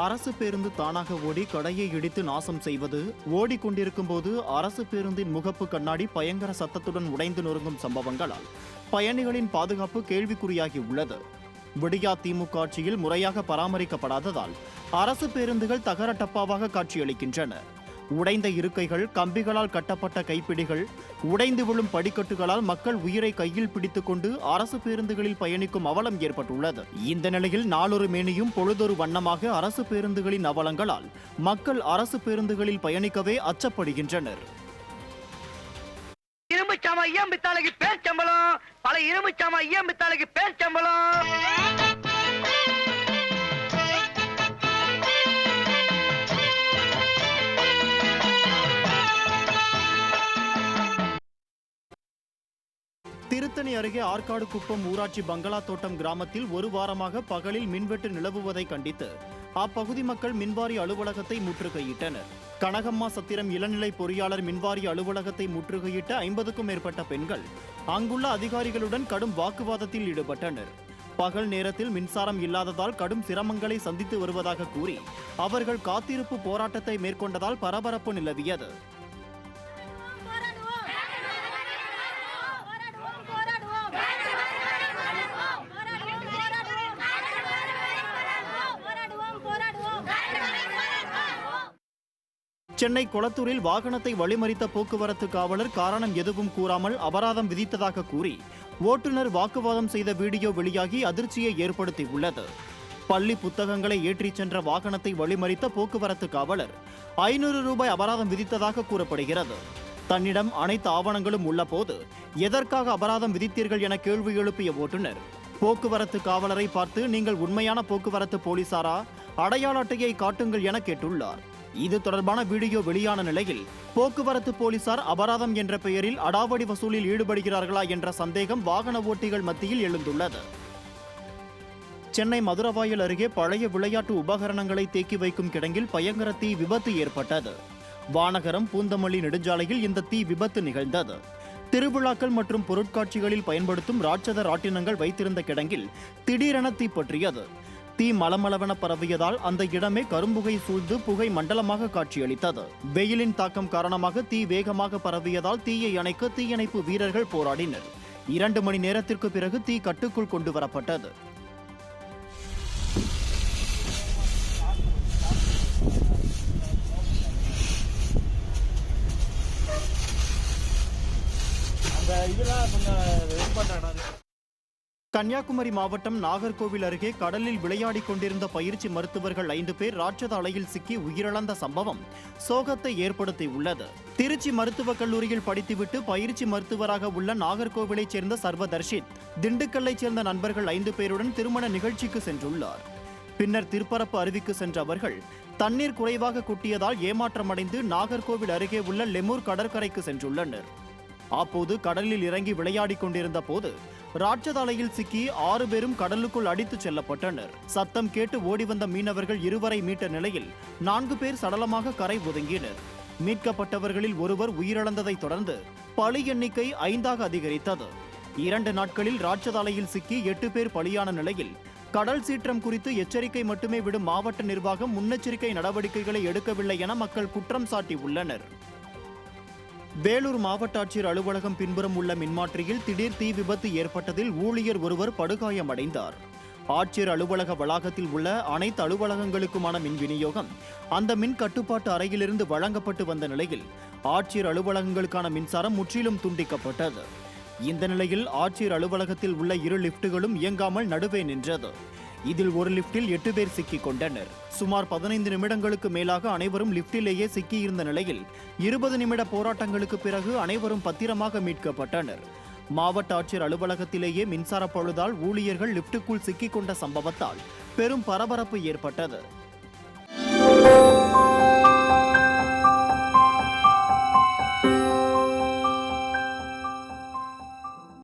அரசு பேருந்து தானாக ஓடி கடையை இடித்து நாசம் செய்வது, ஓடிக்கொண்டிருக்கும் போது அரசு பேருந்தின் முகப்பு கண்ணாடி பயங்கர சத்தத்துடன் உடைந்து நொறுங்கும் சம்பவங்களால் பயணிகளின் பாதுகாப்பு கேள்விக்குறியாகி உள்ளது. விடியா திமுக ஆட்சியில் முறையாக பராமரிக்கப்படாததால் அரசு பேருந்துகள் தகர டப்பாவாக காட்சியளிக்கின்றன. உடைந்த இருக்கைகள், கம்பிகளால் கட்டப்பட்ட கைப்பிடிகள், உடைந்து விழும் படிக்கட்டுகளால் மக்கள் உயிரை கையில் பிடித்துக் கொண்டு அரசு பேருந்துகளில் பயணிக்கும் அவலம் ஏற்பட்டுள்ளது. இந்த நிலையில் நாளொரு மேனியும் பொழுதொரு வண்ணமாக அரசு பேருந்துகளின் அவலங்களால் மக்கள் அரசு பேருந்துகளில் பயணிக்கவே அச்சப்படுகின்றனர். இரும்பு சாமா ஐயம்பித்தாளுக்கு பேர் சம்பளம், பல இரும்பு சாமா ஐயம்பித்தாளுக்கு பேர் சம்பளம். திருத்தணி அருகே ஆற்காடு குப்பம் ஊராட்சி பங்களா தோட்டம் கிராமத்தில் ஒரு வாரமாக பகலில் மின்வெட்டு நிலவுவதை கண்டித்து அப்பகுதி மக்கள் மின்வாரிய அலுவலகத்தை முற்றுகையிட்டனர். கனகம்மா சத்திரம் இளநிலை பொறியாளர் மின்வாரிய அலுவலகத்தை முற்றுகையிட்ட 50க்கும் மேற்பட்ட பெண்கள் அங்குள்ள அதிகாரிகளுடன் கடும் வாக்குவாதத்தில் ஈடுபட்டனர். பகல் நேரத்தில் மின்சாரம் இல்லாததால் கடும் சிரமங்களை சந்தித்து வருவதாக கூறி அவர்கள் காத்திருப்பு போராட்டத்தை மேற்கொண்டதால் பரபரப்பு நிலவியது. சென்னை கொளத்தூரில் வாகனத்தை வழிமறித்த போக்குவரத்து காவலர் காரணம் எதுவும் கூறாமல் அபராதம் விதித்ததாக கூறி ஓட்டுநர் வாக்குவாதம் செய்த வீடியோ வெளியாகி அதிர்ச்சியை ஏற்படுத்தியுள்ளது. பள்ளி புத்தகங்களை ஏற்றிச் சென்ற வாகனத்தை வழிமறித்த போக்குவரத்து காவலர் 500 ரூபாய் அபராதம் விதித்ததாக கூறப்படுகிறது. தன்னிடம் அனைத்து ஆவணங்களும் உள்ள போது எதற்காக அபராதம் விதித்தீர்கள் என கேள்வி எழுப்பிய ஓட்டுநர் போக்குவரத்து காவலரை பார்த்து, நீங்கள் உண்மையான போக்குவரத்து போலீசாரா, அடையாள அட்டையை காட்டுங்கள் என கேட்டுள்ளார். இது தொடர்பான வீடியோ வெளியான நிலையில் போக்குவரத்து போலீசார் அபராதம் என்ற பெயரில் அடாவடி வசூலில் ஈடுபடுகிறார்களா என்ற சந்தேகம் வாகன ஓட்டிகள் மத்தியில் எழுந்துள்ளது. சென்னை மதுரவாயல் அருகே பழைய விளையாட்டு உபகரணங்களை தேக்கி வைக்கும் கிடங்கில் பயங்கர தீ விபத்து ஏற்பட்டது. வானகரம் பூந்தமல்லி நெடுஞ்சாலையில் இந்த தீ விபத்து நிகழ்ந்தது. திருவிழாக்கள் மற்றும் பொருட்காட்சிகளில் பயன்படுத்தும் ராட்சத ராட்டினங்கள் வைத்திருந்த கிடங்கில் திடீரென தீப்பற்றியது. தீ மலமளவென பரவியதால் அந்த இடமே கரும்புகை சூழ்ந்து புகை மண்டலமாக காட்சியளித்தது. வெயிலின் தாக்கம் காரணமாக தீ வேகமாக பரவியதால் தீயை அணைக்க தீயணைப்பு வீரர்கள் போராடினர். 2 மணி நேரத்திற்கு பிறகு தீ கட்டுக்குள் கொண்டு வரப்பட்டது. கன்னியாகுமரி மாவட்டம் நாகர்கோவில் அருகே கடலில் விளையாடிக் கொண்டிருந்த பயிற்சி மருத்துவர்கள் 5 பேர் ராட்சத அலையில் சிக்கி உயிரிழந்த சம்பவம் சோகத்தை ஏற்படுத்தியுள்ளது. திருச்சி மருத்துவக் கல்லூரியில் படித்துவிட்டு பயிற்சி மருத்துவராக உள்ள நாகர்கோவிலைச் சேர்ந்த சர்வதர்ஷித் திண்டுக்கல்லைச் சேர்ந்த நண்பர்கள் 5 பேருடன் திருமண நிகழ்ச்சிக்கு சென்றுள்ளார். பின்னர் திருப்பரப்பு அருவிக்கு சென்ற அவர்கள் தண்ணீர் குறைவாக கொட்டியதால் ஏமாற்றமடைந்து நாகர்கோவில் அருகே உள்ள லெமூர் கடற்கரைக்கு சென்றுள்ளனர். அப்போது கடலில் இறங்கி விளையாடிக் கொண்டிருந்த போது ராட்சத அலையில் சிக்கி 6 பேரும் கடலுக்குள் அடித்துச் செல்லப்பட்டனர். சத்தம் கேட்டு ஓடி வந்த மீனவர்கள் 2 மீட்ட நிலையில் 4 பேர் சடலமாக கரை ஒதுங்கினர். மீட்கப்பட்டவர்களில் ஒருவர் உயிரிழந்ததை தொடர்ந்து பலி எண்ணிக்கை 5ஆக அதிகரித்தது. 2 நாட்களில் ராட்சத அலையில் சிக்கி 8 பேர் பலியான நிலையில் கடல் சீற்றம் குறித்து எச்சரிக்கை மட்டுமே விடும் மாவட்ட நிர்வாகம் முன்னெச்சரிக்கை நடவடிக்கைகளை எடுக்கவில்லை என மக்கள் குற்றம் சாட்டியுள்ளனர். வேலூர் மாவட்ட ஆட்சியர் அலுவலகம் பின்புறம் உள்ள மின்மாற்றியில் திடீர் தீ விபத்து ஏற்பட்டதில் ஊழியர் ஒருவர் படுகாயமடைந்தார். ஆட்சியர் அலுவலக வளாகத்தில் உள்ள அனைத்து அலுவலகங்களுக்குமான மின் விநியோகம் அந்த மின் கட்டுப்பாட்டு அறையிலிருந்து வழங்கப்பட்டு வந்த நிலையில் ஆட்சியர் அலுவலகங்களுக்கான மின்சாரம் முற்றிலும் துண்டிக்கப்பட்டது. இந்த நிலையில் ஆட்சியர் அலுவலகத்தில் உள்ள 2 லிப்டுகளும் இயங்காமல் நடுவே நின்றது. இதில் ஒரு லிப்டில் 8 பேர் சிக்கிக் கொண்டனர். சுமார் 15 நிமிடங்களுக்கு மேலாக அனைவரும் லிப்டிலேயே சிக்கியிருந்த நிலையில் 20 நிமிட போராட்டங்களுக்கு பிறகு அனைவரும் பத்திரமாக மீட்கப்பட்டனர். மாவட்ட ஆட்சியர் அலுவலகத்திலேயே மின்சார பழுதால் ஊழியர்கள் லிப்டுக்குள் சிக்கிக் கொண்ட சம்பவத்தால் பெரும் பரபரப்பு ஏற்பட்டது.